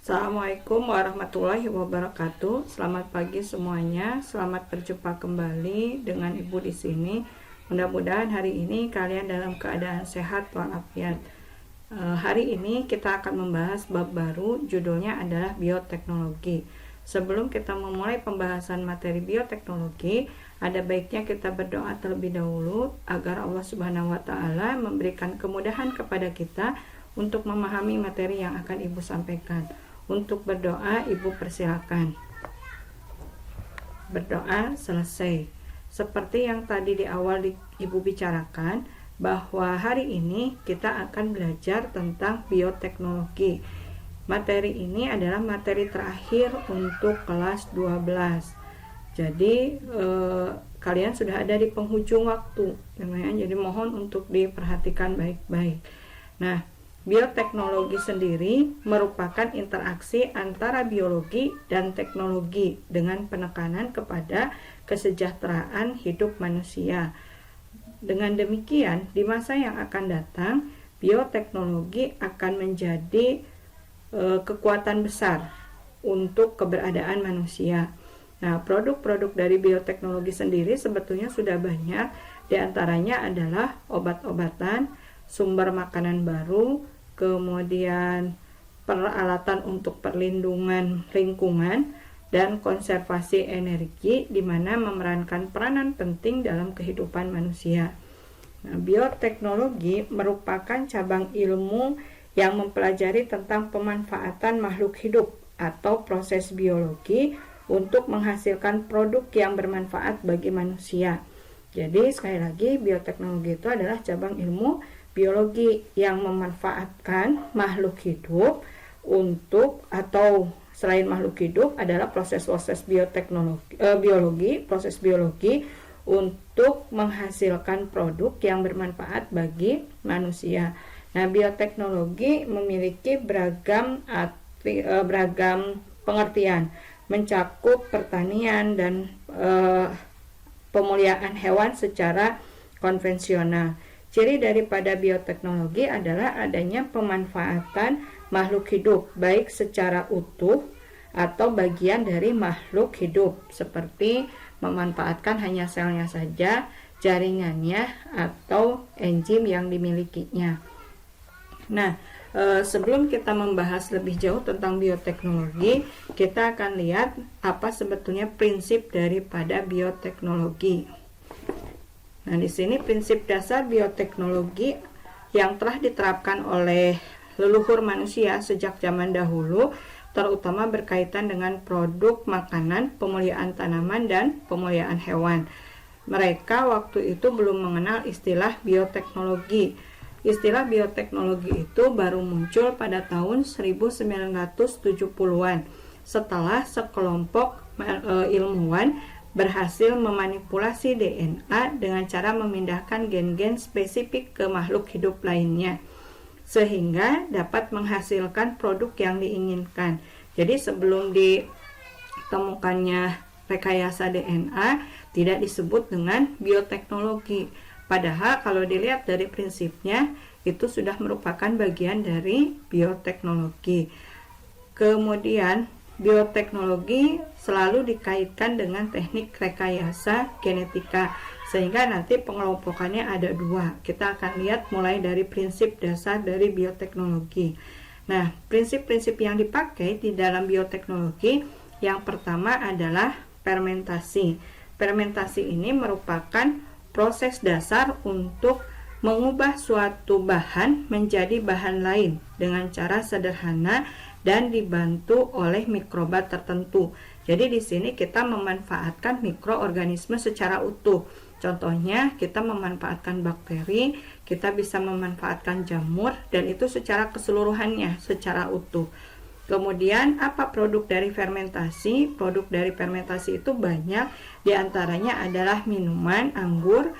Assalamualaikum warahmatullahi wabarakatuh. Selamat pagi semuanya. Selamat berjumpa kembali dengan Ibu di sini. Mudah-mudahan hari ini kalian dalam keadaan sehat walafiat. Hari ini kita akan membahas bab baru, judulnya adalah bioteknologi. Sebelum kita memulai pembahasan materi bioteknologi, ada baiknya kita berdoa terlebih dahulu agar Allah Subhanahu wa taala memberikan kemudahan kepada kita untuk memahami materi yang akan Ibu sampaikan. Untuk berdoa, Ibu persilakan. Berdoa selesai. Seperti yang tadi di awal Ibu bicarakan, bahwa hari ini kita akan belajar tentang bioteknologi. Materi ini adalah materi terakhir untuk kelas 12. Jadi kalian sudah ada di penghujung waktu, jadi mohon untuk diperhatikan baik-baik. Nah, bioteknologi sendiri merupakan interaksi antara biologi dan teknologi dengan penekanan kepada kesejahteraan hidup manusia. Dengan demikian, di masa yang akan datang, bioteknologi akan menjadi kekuatan besar untuk keberadaan manusia. Nah, produk-produk dari bioteknologi sendiri sebetulnya sudah banyak, di antaranya adalah obat-obatan, sumber makanan baru, kemudian peralatan untuk perlindungan lingkungan dan konservasi energi, di mana memerankan peranan penting dalam kehidupan manusia. Nah, bioteknologi merupakan cabang ilmu yang mempelajari tentang pemanfaatan makhluk hidup atau proses biologi untuk menghasilkan produk yang bermanfaat bagi manusia. Jadi sekali lagi, bioteknologi itu adalah cabang ilmu biologi yang memanfaatkan makhluk hidup untuk, atau selain makhluk hidup adalah proses-proses proses biologi untuk menghasilkan produk yang bermanfaat bagi manusia. Nah, bioteknologi memiliki beragam pengertian, mencakup pertanian dan pemuliaan hewan secara konvensional. Ciri daripada bioteknologi adalah adanya pemanfaatan makhluk hidup, baik secara utuh atau bagian dari makhluk hidup, seperti memanfaatkan hanya selnya saja, jaringannya, atau enzim yang dimilikinya. Nah, sebelum kita membahas lebih jauh tentang bioteknologi, kita akan lihat apa sebetulnya prinsip daripada bioteknologi. Nah, di sini prinsip dasar bioteknologi yang telah diterapkan oleh leluhur manusia sejak zaman dahulu, terutama berkaitan dengan produk makanan, pemuliaan tanaman, dan pemuliaan hewan. Mereka waktu itu belum mengenal istilah bioteknologi. Istilah bioteknologi itu baru muncul pada tahun 1970-an setelah sekelompok ilmuwan berhasil memanipulasi DNA dengan cara memindahkan gen-gen spesifik ke makhluk hidup lainnya, sehingga dapat menghasilkan produk yang diinginkan. Jadi sebelum ditemukannya rekayasa DNA, tidak disebut dengan bioteknologi. Padahal kalau dilihat dari prinsipnya, itu sudah merupakan bagian dari bioteknologi. Kemudian, bioteknologi selalu dikaitkan dengan teknik rekayasa genetika, sehingga nanti pengelompokannya ada dua. Kita akan lihat mulai dari prinsip dasar dari bioteknologi. Nah, prinsip-prinsip yang dipakai di dalam bioteknologi, yang pertama adalah fermentasi. Fermentasi ini merupakan proses dasar untuk mengubah suatu bahan menjadi bahan lain dengan cara sederhana dan dibantu oleh mikroba tertentu. Jadi di sini kita memanfaatkan mikroorganisme secara utuh. Contohnya kita memanfaatkan bakteri, kita bisa memanfaatkan jamur, dan itu secara keseluruhannya, secara utuh. Kemudian apa produk dari fermentasi? Produk dari fermentasi itu banyak, diantaranya adalah minuman anggur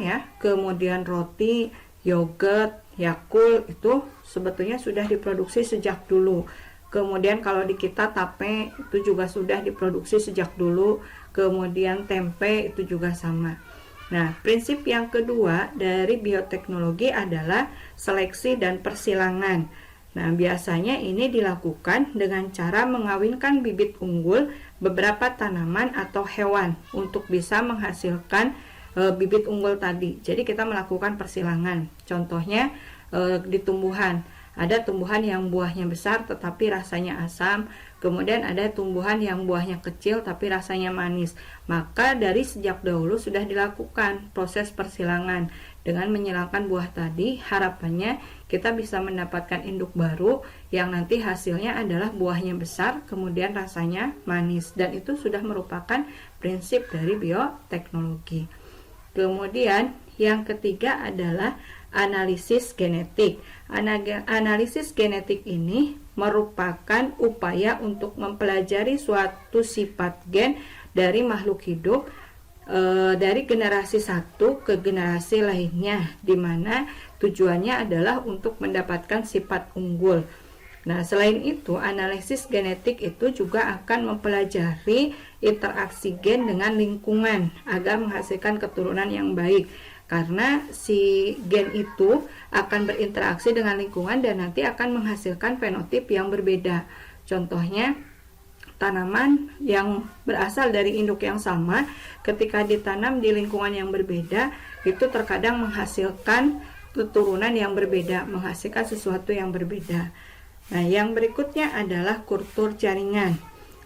ya, kemudian roti, yogurt, Yakult, itu sebetulnya sudah diproduksi sejak dulu. Kemudian kalau di kita tape itu juga sudah diproduksi sejak dulu. Kemudian tempe itu juga sama. Nah, prinsip yang kedua dari bioteknologi adalah seleksi dan persilangan. Nah, biasanya ini dilakukan dengan cara mengawinkan bibit unggul beberapa tanaman atau hewan untuk bisa menghasilkan bibit unggul tadi. Jadi kita melakukan persilangan. Contohnya di tumbuhan. Ada tumbuhan yang buahnya besar tetapi rasanya asam, kemudian ada tumbuhan yang buahnya kecil tapi rasanya manis. Maka dari sejak dahulu sudah dilakukan proses persilangan. Dengan menyilangkan buah tadi, harapannya kita bisa mendapatkan induk baru yang nanti hasilnya adalah buahnya besar, kemudian rasanya manis. Dan itu sudah merupakan prinsip dari bioteknologi. Kemudian yang ketiga adalah analisis genetik. Analisis genetik ini merupakan upaya untuk mempelajari suatu sifat gen dari makhluk hidup dari generasi satu ke generasi lainnya, di mana tujuannya adalah untuk mendapatkan sifat unggul. Nah, selain itu, analisis genetik itu juga akan mempelajari interaksi gen dengan lingkungan agar menghasilkan keturunan yang baik. Karena si gen itu akan berinteraksi dengan lingkungan dan nanti akan menghasilkan fenotip yang berbeda. Contohnya, tanaman yang berasal dari induk yang sama ketika ditanam di lingkungan yang berbeda itu terkadang menghasilkan keturunan yang berbeda, menghasilkan sesuatu yang berbeda. Nah, yang berikutnya adalah kultur jaringan.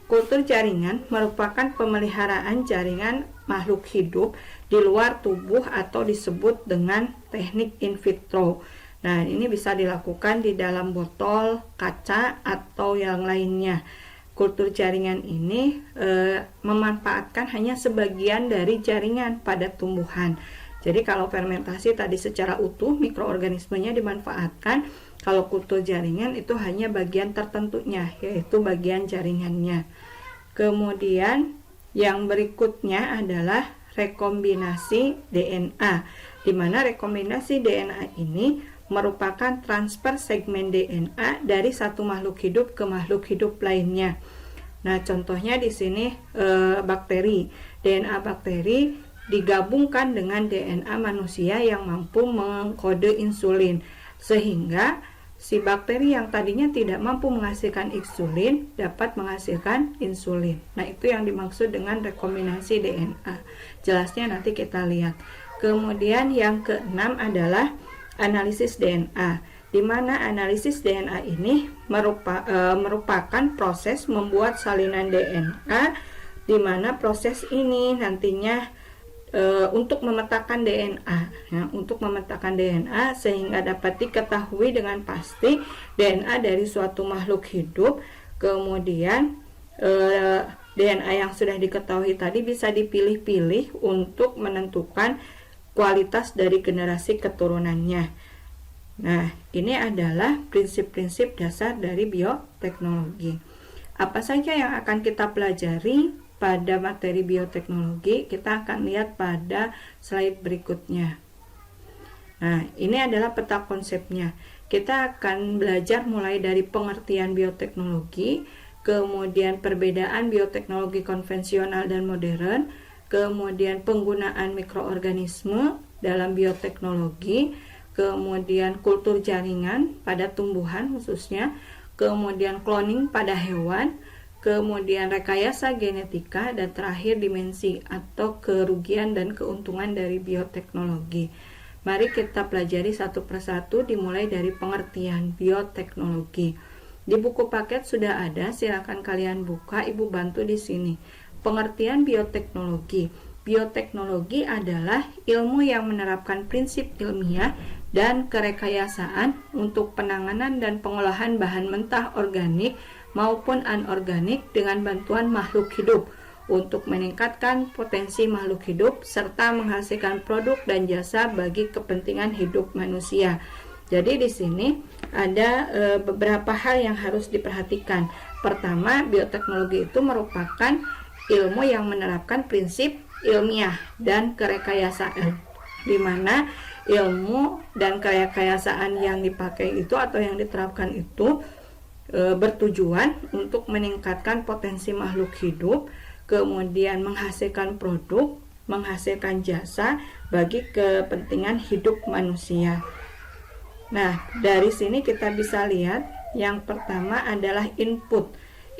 Kultur jaringan merupakan pemeliharaan jaringan makhluk hidup di luar tubuh atau disebut dengan teknik in vitro. Nah, ini bisa dilakukan di dalam botol, kaca, atau yang lainnya. Kultur jaringan ini memanfaatkan hanya sebagian dari jaringan pada tumbuhan. Jadi kalau fermentasi tadi secara utuh mikroorganismenya dimanfaatkan, kalau kultur jaringan itu hanya bagian tertentunya, yaitu bagian jaringannya. Kemudian yang berikutnya adalah rekombinasi DNA, di mana rekombinasi DNA ini merupakan transfer segmen DNA dari satu makhluk hidup ke makhluk hidup lainnya. Nah, contohnya di sini bakteri. DNA bakteri digabungkan dengan DNA manusia yang mampu mengkode insulin, sehingga si bakteri yang tadinya tidak mampu menghasilkan insulin dapat menghasilkan insulin. Nah, itu yang dimaksud dengan rekombinasi DNA. Jelasnya nanti kita lihat. Kemudian yang keenam adalah analisis DNA, di mana analisis DNA ini merupakan proses membuat salinan DNA, di mana proses ini nantinya untuk memetakan DNA, untuk memetakan DNA sehingga dapat diketahui dengan pasti DNA dari suatu makhluk hidup. Kemudian DNA yang sudah diketahui tadi bisa dipilih-pilih untuk menentukan kualitas dari generasi keturunannya. Nah, ini adalah prinsip-prinsip dasar dari bioteknologi. Apa saja yang akan kita pelajari pada materi bioteknologi? Kita akan lihat pada slide berikutnya. Nah, ini adalah peta konsepnya. Kita akan belajar mulai dari pengertian bioteknologi, kemudian perbedaan bioteknologi konvensional dan modern, kemudian penggunaan mikroorganisme dalam bioteknologi, kemudian kultur jaringan pada tumbuhan khususnya, kemudian cloning pada hewan, kemudian rekayasa genetika, dan terakhir dimensi atau kerugian dan keuntungan dari bioteknologi. Mari kita pelajari satu persatu dimulai dari pengertian bioteknologi. Di buku paket sudah ada, silakan kalian buka, Ibu bantu di sini. Pengertian bioteknologi. Bioteknologi adalah ilmu yang menerapkan prinsip ilmiah dan kerekayasaan untuk penanganan dan pengolahan bahan mentah organik maupun anorganik dengan bantuan makhluk hidup untuk meningkatkan potensi makhluk hidup serta menghasilkan produk dan jasa bagi kepentingan hidup manusia. Jadi di sini ada beberapa hal yang harus diperhatikan. Pertama, bioteknologi itu merupakan ilmu yang menerapkan prinsip ilmiah dan kerekayasaan, di mana ilmu dan kerekayasaan yang dipakai itu atau yang diterapkan itu bertujuan untuk meningkatkan potensi makhluk hidup, kemudian menghasilkan produk, menghasilkan jasa bagi kepentingan hidup manusia. Nah, dari sini kita bisa lihat Yang pertama adalah input.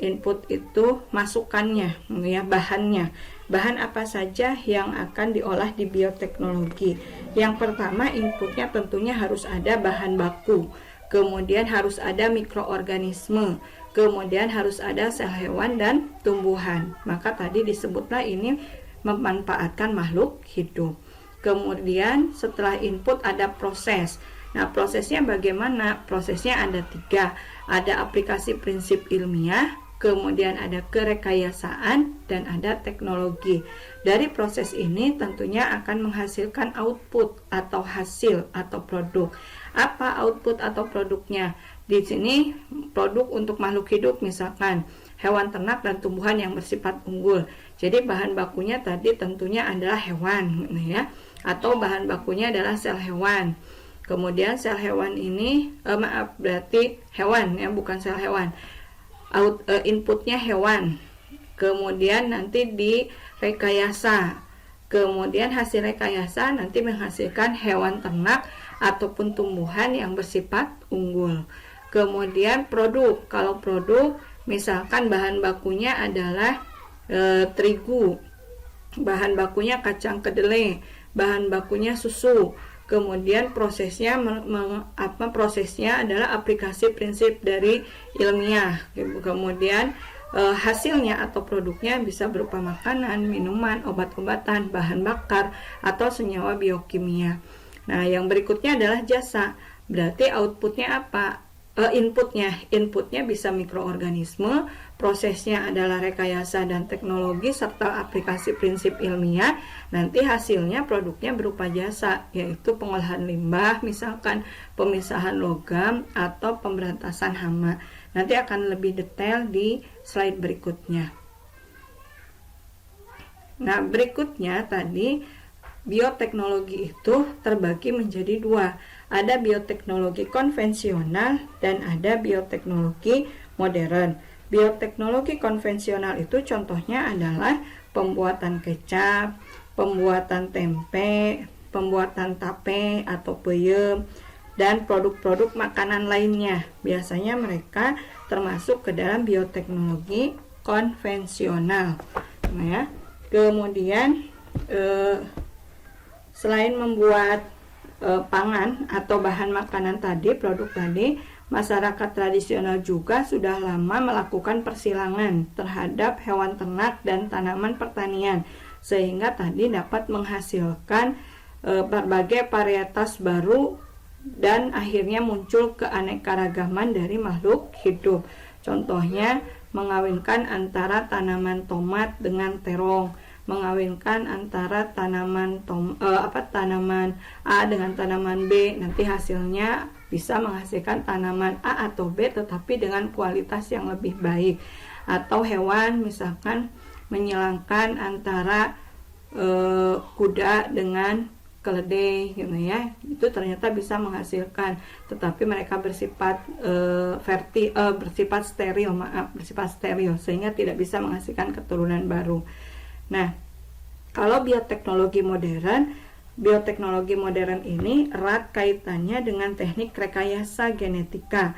Input itu masukannya, ya, bahannya. Bahan apa saja yang akan diolah di bioteknologi? Yang pertama, inputnya tentunya harus ada bahan baku. Kemudian harus ada mikroorganisme. Kemudian harus ada sel hewan dan tumbuhan. Maka tadi disebutlah ini memanfaatkan makhluk hidup. Kemudian setelah input ada proses. Nah, prosesnya bagaimana? Prosesnya ada 3. Ada aplikasi prinsip ilmiah, kemudian ada kerekayasaan, dan ada teknologi. Dari proses ini tentunya akan menghasilkan output atau hasil atau produk. Apa output atau produknya? Di sini produk untuk makhluk hidup, misalkan hewan ternak dan tumbuhan yang bersifat unggul. Jadi bahan bakunya tadi tentunya adalah hewan, ya, atau bahan bakunya adalah sel hewan. Kemudian sel hewan ini, berarti hewan, ya, bukan sel hewan. Inputnya hewan. Kemudian nanti direkayasa. Kemudian hasil rekayasa nanti menghasilkan hewan ternak ataupun tumbuhan yang bersifat unggul. Kemudian produk. Kalau produk, misalkan bahan bakunya adalah terigu, bahan bakunya kacang kedelai, bahan bakunya susu. Kemudian prosesnya prosesnya adalah aplikasi prinsip dari ilmiah. Kemudian hasilnya atau produknya bisa berupa makanan, minuman, obat-obatan, bahan bakar, atau senyawa biokimia. Nah, yang berikutnya adalah jasa. Berarti outputnya apa? Inputnya bisa mikroorganisme, prosesnya adalah rekayasa dan teknologi serta aplikasi prinsip ilmiah. Nanti hasilnya produknya berupa jasa, yaitu pengolahan limbah, misalkan pemisahan logam atau pemberantasan hama. Nanti akan lebih detail di slide berikutnya. Nah, berikutnya tadi bioteknologi itu terbagi menjadi 2. Ada bioteknologi konvensional dan ada bioteknologi modern. Bioteknologi konvensional itu contohnya adalah pembuatan kecap, pembuatan tempe, pembuatan tape atau peyem, dan produk-produk makanan lainnya. Biasanya mereka termasuk ke dalam bioteknologi konvensional. Nah, ya. Kemudian selain membuat pangan atau bahan makanan tadi, produk tadi, masyarakat tradisional juga sudah lama melakukan persilangan terhadap hewan ternak dan tanaman pertanian, sehingga tadi dapat menghasilkan berbagai varietas baru dan akhirnya muncul keanekaragaman dari makhluk hidup. Contohnya mengawinkan antara tanaman tomat dengan terong, mengawinkan antara tanaman A dengan tanaman B, nanti hasilnya bisa menghasilkan tanaman A atau B tetapi dengan kualitas yang lebih baik. Atau hewan misalkan menyilangkan antara kuda dengan keledai, gitu ya, itu ternyata bisa menghasilkan, tetapi mereka bersifat bersifat steril, sehingga tidak bisa menghasilkan keturunan baru. Nah, kalau bioteknologi modern ini erat kaitannya dengan teknik rekayasa genetika,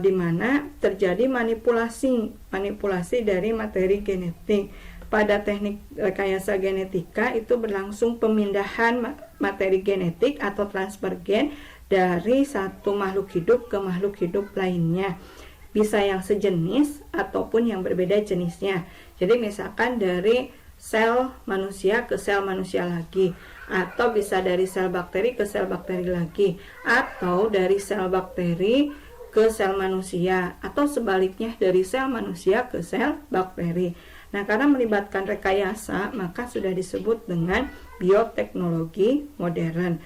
di mana terjadi manipulasi dari materi genetik. Pada teknik rekayasa genetika itu berlangsung pemindahan materi genetik atau transfer gen dari satu makhluk hidup ke makhluk hidup lainnya. Bisa yang sejenis ataupun yang berbeda jenisnya. Jadi misalkan dari sel manusia ke sel manusia lagi, atau bisa dari sel bakteri ke sel bakteri lagi, atau dari sel bakteri ke sel manusia, atau sebaliknya dari sel manusia ke sel bakteri. Nah, karena melibatkan rekayasa, maka sudah disebut dengan bioteknologi modern.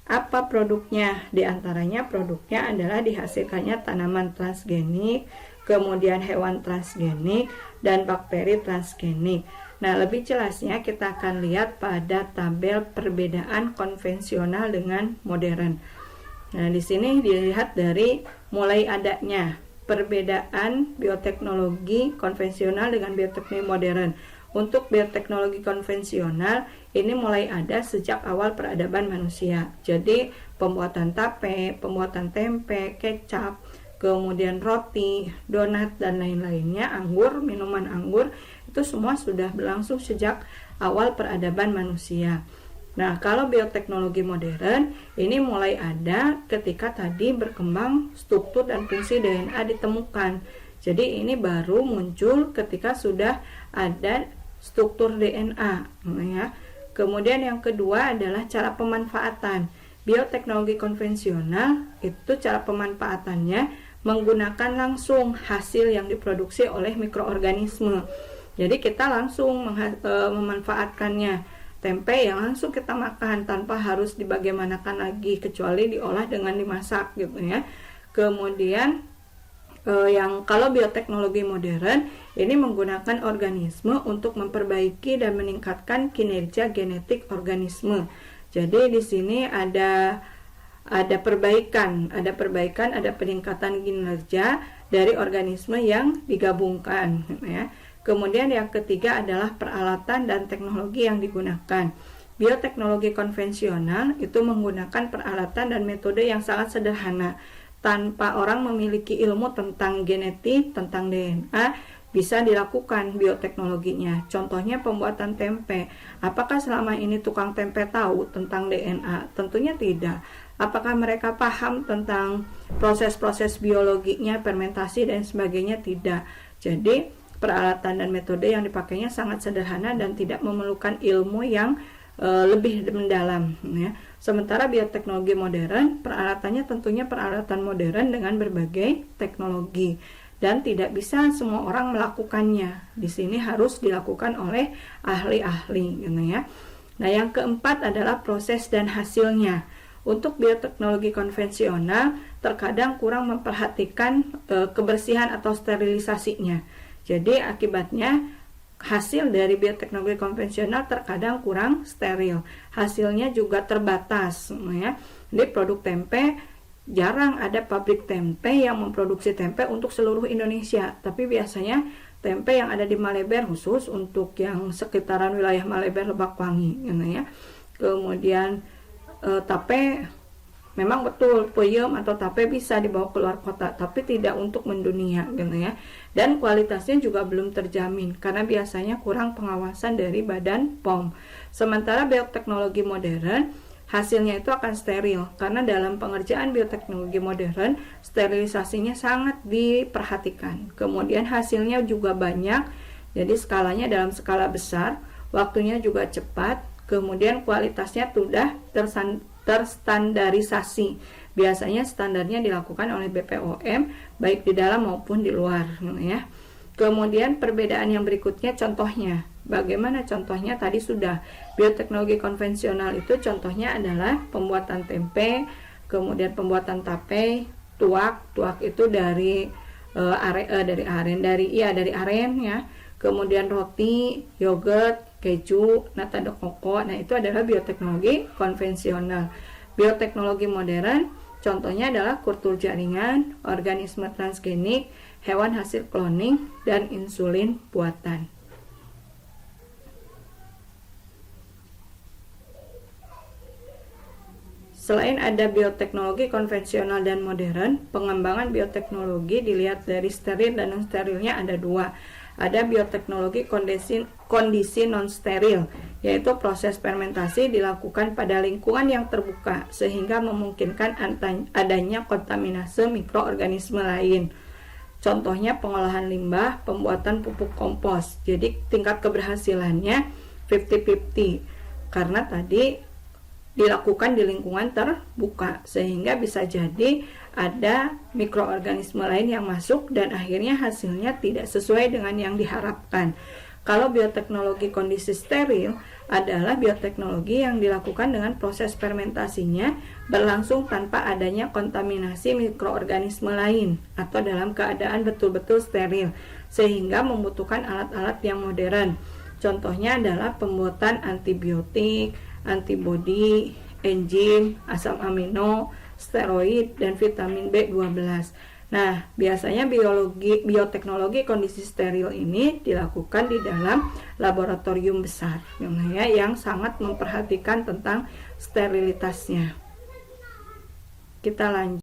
Apa produknya? Di antaranya produknya adalah dihasilkannya tanaman transgenik, kemudian hewan transgenik, dan bakteri transgenik. Nah, lebih jelasnya kita akan lihat pada tabel perbedaan konvensional dengan modern. Nah, di sini dilihat dari mulai adanya perbedaan bioteknologi konvensional dengan bioteknologi modern. Untuk bioteknologi konvensional ini mulai ada sejak awal peradaban manusia. Jadi pembuatan tape, pembuatan tempe, kecap, kemudian roti, donat, dan lain-lainnya, anggur, minuman anggur, itu semua sudah berlangsung sejak awal peradaban manusia. Nah, kalau bioteknologi modern ini mulai ada ketika tadi berkembang struktur dan fungsi DNA ditemukan. Jadi ini baru muncul ketika sudah ada struktur DNA, ya. Kemudian yang kedua adalah cara pemanfaatan. Bioteknologi konvensional itu cara pemanfaatannya menggunakan langsung hasil yang diproduksi oleh mikroorganisme. Jadi kita langsung memanfaatkannya. Tempe yang langsung kita makan tanpa harus dibagaimanakan lagi, kecuali diolah dengan dimasak gitu ya. Kemudian yang kalau bioteknologi modern ini menggunakan organisme untuk memperbaiki dan meningkatkan kinerja genetik organisme. Jadi di sini ada perbaikan, ada peningkatan kinerja dari organisme yang digabungkan ya. Kemudian yang ketiga adalah peralatan dan teknologi yang digunakan. Bioteknologi konvensional itu menggunakan peralatan dan metode yang sangat sederhana. Tanpa orang memiliki ilmu tentang genetik, tentang DNA, bisa dilakukan bioteknologinya. Contohnya pembuatan tempe. Apakah selama ini tukang tempe tahu tentang DNA? Tentunya tidak. Apakah mereka paham tentang proses-proses biologinya, fermentasi dan sebagainya? Tidak. Jadi peralatan dan metode yang dipakainya sangat sederhana dan tidak memerlukan ilmu yang lebih mendalam ya. Sementara bioteknologi modern, peralatannya tentunya peralatan modern dengan berbagai teknologi dan tidak bisa semua orang melakukannya. Di sini harus dilakukan oleh ahli-ahli gitu ya. Nah, yang keempat adalah proses dan hasilnya. Untuk bioteknologi konvensional terkadang kurang memperhatikan kebersihan atau sterilisasinya. Jadi akibatnya hasil dari bioteknologi konvensional terkadang kurang steril. Hasilnya juga terbatas ya. Jadi produk tempe jarang ada pabrik tempe yang memproduksi tempe untuk seluruh Indonesia. Tapi biasanya tempe yang ada di Maleber khusus untuk yang sekitaran wilayah Maleber, Lebakwangi gitu ya. Kemudian tape memang betul peyem atau tape bisa dibawa keluar kota, tapi tidak untuk mendunia gitu ya. Dan kualitasnya juga belum terjamin karena biasanya kurang pengawasan dari Badan POM. Sementara bioteknologi modern hasilnya itu akan steril karena dalam pengerjaan bioteknologi modern sterilisasinya sangat diperhatikan. Kemudian hasilnya juga banyak, jadi skalanya dalam skala besar, waktunya juga cepat, kemudian kualitasnya sudah terstandarisasi. Biasanya standarnya dilakukan oleh BPOM baik di dalam maupun di luar ya. Kemudian perbedaan yang berikutnya contohnya. Bagaimana contohnya? Tadi sudah bioteknologi konvensional itu contohnya adalah pembuatan tempe, kemudian pembuatan tape, tuak itu dari aren ya. Kemudian roti, yogurt, keju, nata de coco. Nah, itu adalah bioteknologi konvensional. Bioteknologi modern contohnya adalah kultur jaringan, organisme transgenik, hewan hasil cloning, dan insulin buatan. Selain ada bioteknologi konvensional dan modern, pengembangan bioteknologi dilihat dari steril dan non-sterilnya ada dua. Ada bioteknologi kondisi non-steril, yaitu proses fermentasi dilakukan pada lingkungan yang terbuka sehingga memungkinkan adanya kontaminasi mikroorganisme lain. Contohnya pengolahan limbah, pembuatan pupuk kompos. Jadi tingkat keberhasilannya 50-50 karena tadi dilakukan di lingkungan terbuka sehingga bisa jadi ada mikroorganisme lain yang masuk dan akhirnya hasilnya tidak sesuai dengan yang diharapkan. Kalau bioteknologi kondisi steril adalah bioteknologi yang dilakukan dengan proses fermentasinya berlangsung tanpa adanya kontaminasi mikroorganisme lain atau dalam keadaan betul-betul steril sehingga membutuhkan alat-alat yang modern. Contohnya adalah pembuatan antibiotik, antibodi, enzim, asam amino, steroid, dan vitamin B12. Nah, biasanya bioteknologi kondisi steril ini dilakukan di dalam laboratorium besar ya, yang sangat memperhatikan tentang sterilitasnya. Kita lanjut.